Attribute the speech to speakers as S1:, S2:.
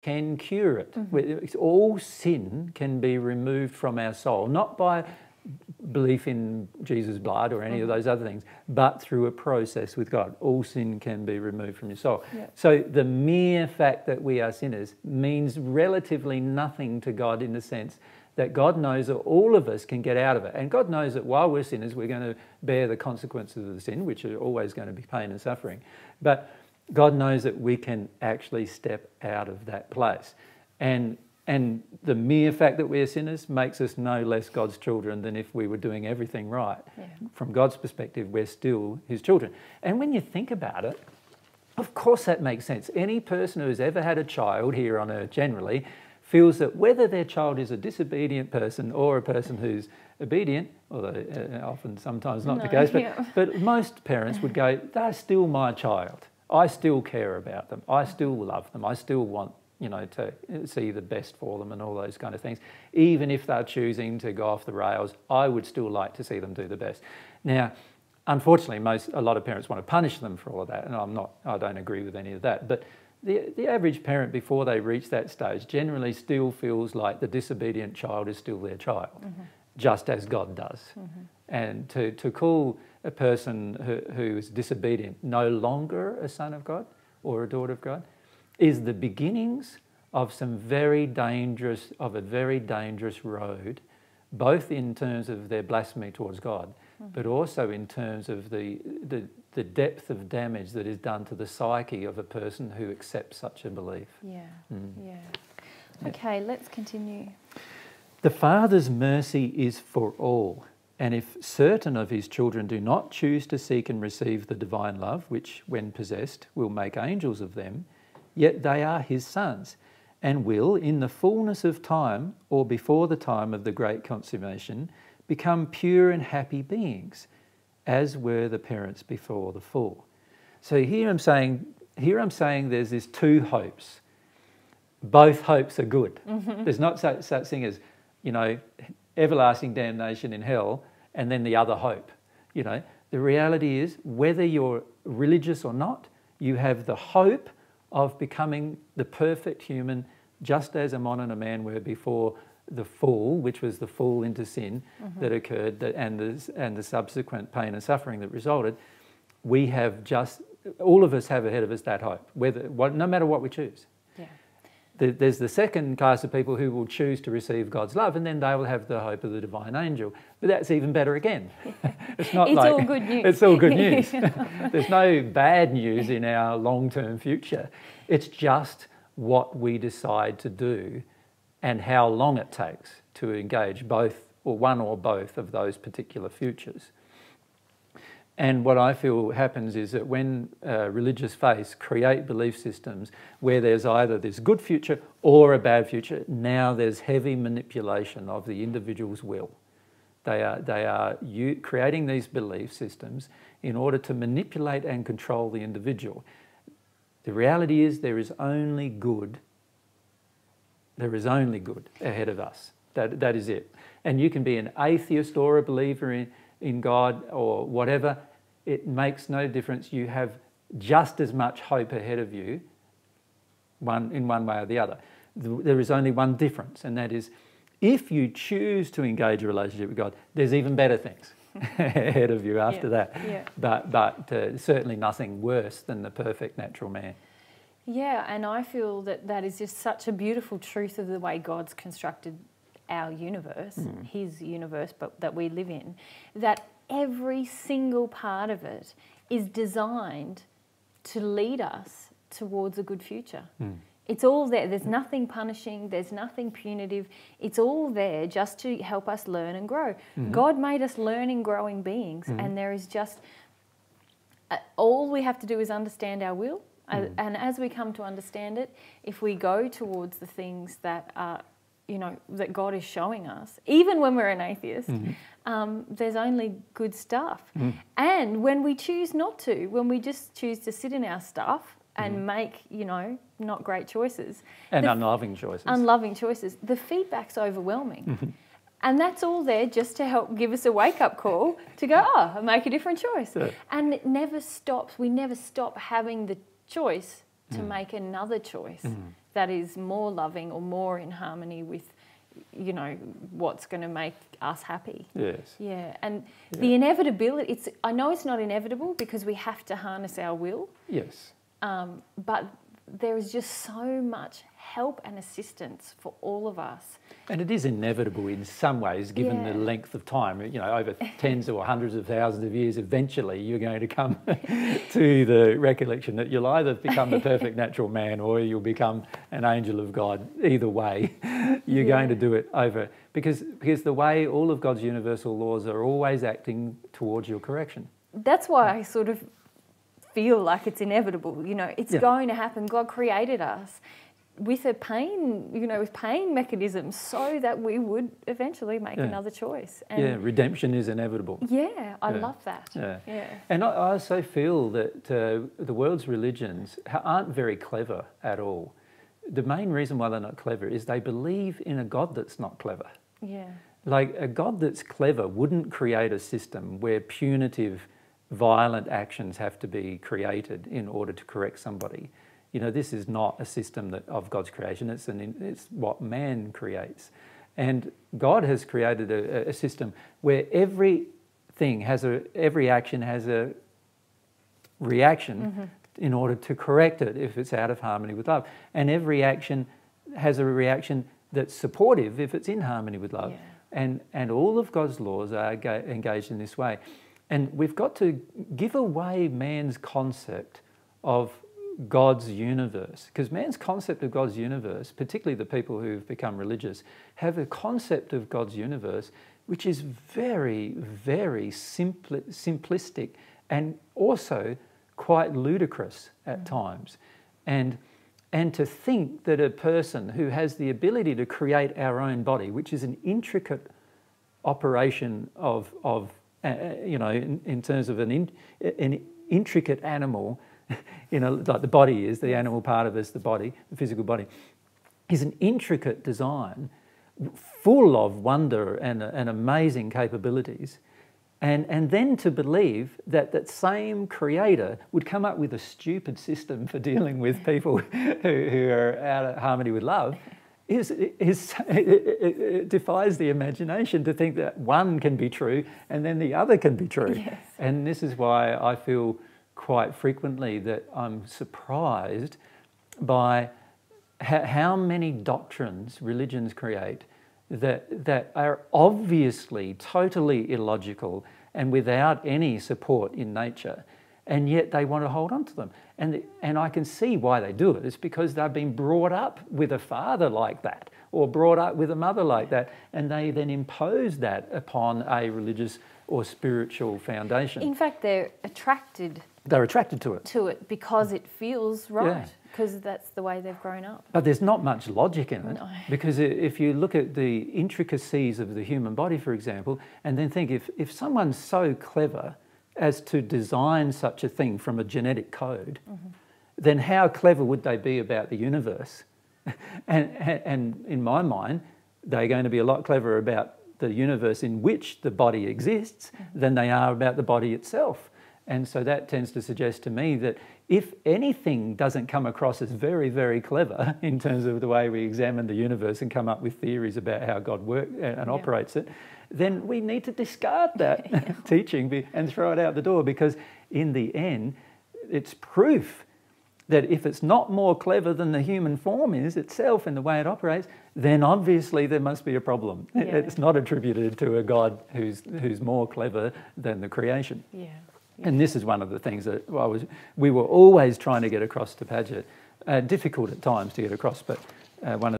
S1: can cure it. All sin can be removed from our soul, not by belief in Jesus' blood or any of those other things, but through a process with God. All sin can be removed from your soul.
S2: Yeah.
S1: So the mere fact that we are sinners means relatively nothing to God, in the sense that God knows that all of us can get out of it. And God knows that while we're sinners, we're going to bear the consequences of the sin, which are always going to be pain and suffering. But God knows that we can actually step out of that place. And the mere fact that we're sinners makes us no less God's children than if we were doing everything right.
S2: Yeah.
S1: From God's perspective, we're still his children. And when you think about it, of course that makes sense. Any person who's ever had a child here on earth generally feels that whether their child is a disobedient person or a person who's obedient, although often sometimes not the case, but most parents would go, they're still my child. I still care about them. I still love them. I still want, to see the best for them and all those kind of things. Even if they're choosing to go off the rails, I would still like to see them do the best. Now, unfortunately, a lot of parents want to punish them for all of that, and I don't agree with any of that. But the average parent, before they reach that stage, generally still feels like the disobedient child is still their child, just as God does. And to call a person who is disobedient no longer a son of God or a daughter of God is the beginnings of a very dangerous road, both in terms of their blasphemy towards God, but also in terms of the depth of damage that is done to the psyche of a person who accepts such a belief.
S2: Okay, let's continue.
S1: The Father's mercy is for all, and if certain of his children do not choose to seek and receive the divine love, which, when possessed, will make angels of them, yet they are his sons, and will, in the fullness of time, or before the time of the great consummation, become pure and happy beings, as were the parents before the fall. So here I'm saying there's these two hopes. Both hopes are good. There's not such thing as, everlasting damnation in hell and then the other hope. The reality is, whether you're religious or not, you have the hope of becoming the perfect human, just as Ammon and a man were before the fall, which was the fall into sin that occurred, and the subsequent pain and suffering that resulted. All of us have ahead of us that hope, no matter what we choose. There's the second class of people who will choose to receive God's love, and then they will have the hope of the divine angel. But that's even better again. It's all good news. It's all good news. There's no bad news in our long-term future. It's just what we decide to do and how long it takes to engage both, or one or both of those particular futures. And what I feel happens is that when religious faiths create belief systems where there's either this good future or a bad future, now there's heavy manipulation of the individual's will. They are creating these belief systems in order to manipulate and control the individual. The reality is there is only good. There is only good ahead of us. That is it. And you can be an atheist or a believer in God or whatever. It makes no difference. You have just as much hope ahead of you, in one way or the other. There is only one difference, and that is, if you choose to engage a relationship with God, there's even better things ahead of you after that. But certainly nothing worse than the perfect natural man.
S2: Yeah, and I feel that is just such a beautiful truth of the way God's constructed our universe, his universe, but that we live in, that every single part of it is designed to lead us towards a good future. It's all there. There's nothing punishing. There's nothing punitive. It's all there just to help us learn and grow. God made us learning, growing beings, and there is just... all we have to do is understand our will, and as we come to understand it, if we go towards the things that are, that God is showing us, even when we're an atheist, there's only good stuff. And when we choose not to, when we just choose to sit in our stuff and make, not great choices.
S1: And unloving choices.
S2: Unloving choices. The feedback's overwhelming. And that's all there just to help give us a wake-up call to go, make a different choice. And it never stops. We never stop having the choice to make another choice that is more loving or more in harmony with, you know, what's going to make us happy.
S1: Yes.
S2: Yeah, and the inevitability, I know it's not inevitable because we have to harness our will.
S1: Yes.
S2: But there is just so much help and assistance for all of us.
S1: And it is inevitable in some ways, given the length of time, you know, over tens or hundreds of thousands of years, eventually you're going to come to the recollection that you'll either become the perfect natural man or you'll become an angel of God. Either way, you're going to do it over, because the way all of God's universal laws are always acting towards your correction.
S2: That's why I sort of feel like it's inevitable, you know, it's going to happen. God created us with a pain, you know, with pain mechanisms so that we would eventually make another choice. And
S1: redemption is inevitable.
S2: Yeah, I love that.
S1: Yeah. And I also feel that the world's religions aren't very clever at all. The main reason why they're not clever is they believe in a God that's not clever.
S2: Yeah.
S1: Like, a God that's clever wouldn't create a system where punitive, violent actions have to be created in order to correct somebody. You know, this is not a system of God's creation. It's what man creates. And God has created a system where every action has a reaction in order to correct it if it's out of harmony with love. And every action has a reaction that's supportive if it's in harmony with love. Yeah. And all of God's laws are engaged in this way. And we've got to give away man's concept of God's universe, because man's concept of God's universe, particularly the people who've become religious, have a concept of God's universe which is very, very simplistic and also quite ludicrous at times. And to think that a person who has the ability to create our own body, which is an intricate operation of you know, in terms of an intricate animal, you know, like the body is, the animal part of us, the body, the physical body, is an intricate design full of wonder and amazing capabilities. And then to believe that that same creator would come up with a stupid system for dealing with people who are out of harmony with love it defies the imagination to think that one can be true and then the other can be true.
S2: Yes.
S1: And this is why I feel quite frequently that I'm surprised by how many doctrines religions create that are obviously totally illogical and without any support in nature, and yet they want to hold on to them. And I can see why they do it. It's because they've been brought up with a father like that, or brought up with a mother like that, and they then impose that upon a religious or spiritual foundation.
S2: In fact, they're attracted
S1: to it.
S2: To it because it feels right, because that's the way they've grown up.
S1: But there's not much logic in it,
S2: No.
S1: because if you look at the intricacies of the human body, for example, and then think if someone's so clever as to design such a thing from a genetic code, then how clever would they be about the universe? and in my mind, they're going to be a lot cleverer about the universe in which the body exists than they are about the body itself. And so that tends to suggest to me that if anything doesn't come across as very, very clever in terms of the way we examine the universe and come up with theories about how God works and operates it, then we need to discard that teaching and throw it out the door, because in the end, it's proof that if it's not more clever than the human form is itself in the way it operates, then obviously there must be a problem. Yeah. It's not attributed to a God who's more clever than the creation.
S2: Yeah.
S1: And this is one of the things that we were always trying to get across to Padgett. Difficult at times to get across, but one of